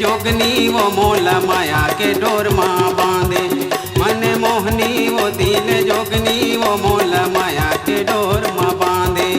जोगनी वो मोला माया के डोर माँ बांधे, मन मोहनी वो दिल जोगनी वो मोला माया के डोर माँ बांधे।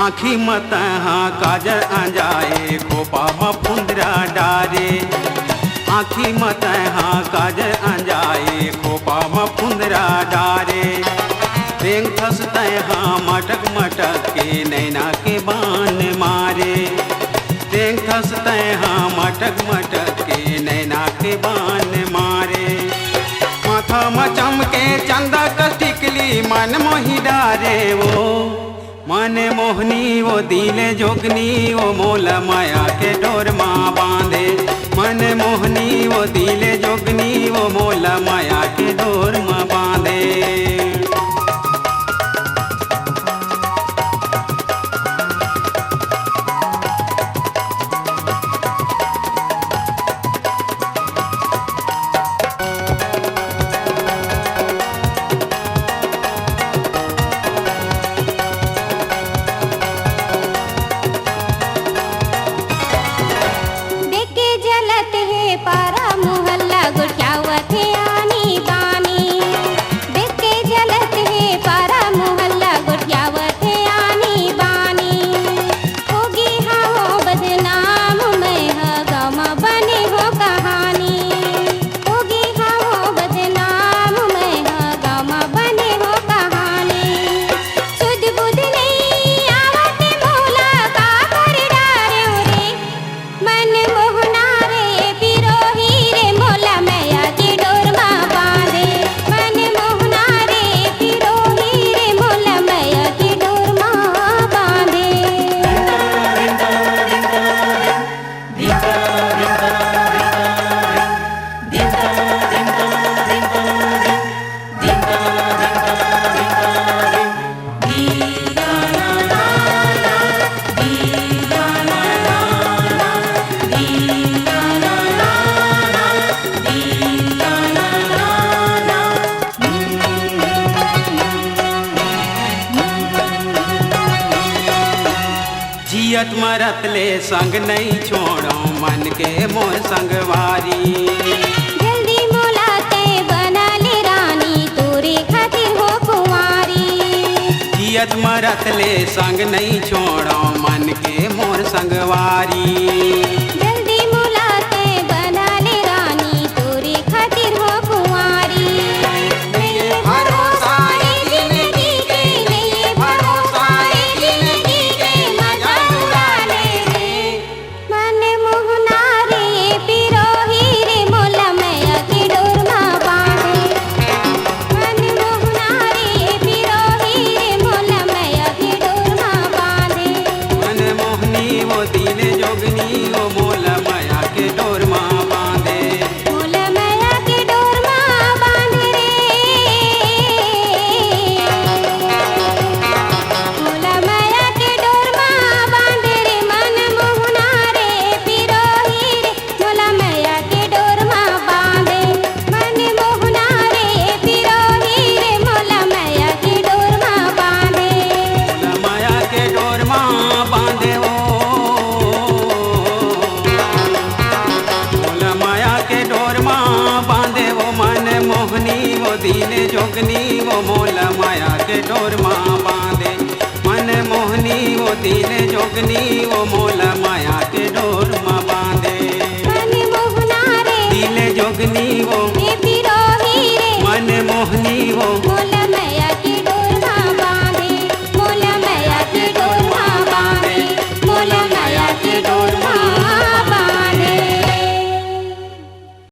आँखी मत हाँ काजर अंजाए खोपा मफुंदरा डारे, आँखी मत हाँ काजर अंजाए खोपा मफुंदरा डारे। देख फंसते हाँ मटक मटक के नैना के बान मारे, देख फंसते हाँ मटक मटक के नैना के बान मारे। माथा मचम के चंदा कटिकली मन मोही डारे, वो मन मोहनी वो दिल जोगनी वो मोला माया के डोर माँ बांधे, मन मोहनी वो दिल जोगनी वो मोला माया के डोर माँ बांधे। जियत मरत ले संग नहीं छोड़ो मन के मोर संगवारी। जल्दी मोलाते बना ले रानी तोरे खातिर हो कुंवारी। जियत मरत ले संग नहीं छोड़ो मन के मोर संगवारी। जल्दी मोलाते बना ले रानी तोरे खातिर हो कुंवारी। नहीं भरोसा जिंदगी के, नहीं भरोसा जिंदगी के मजा उड़ा ले रे मन मोहना रे पिरोही रे मोला मैया की डोर माँ बांधे। मन मोहना रे पिरोही रे मोला मैया की डोर माँ बांधे। मन मोहनी वो दिल जोगनी वो मोला वो मोल माया के डोर माँ बांधे। मन मोहनी वो दिल जोगनी वो मोल माया के डोर माँ बांधे। मन मोहना रे दिल जोगनी वो ये पिरोही रे मन मोहनी वो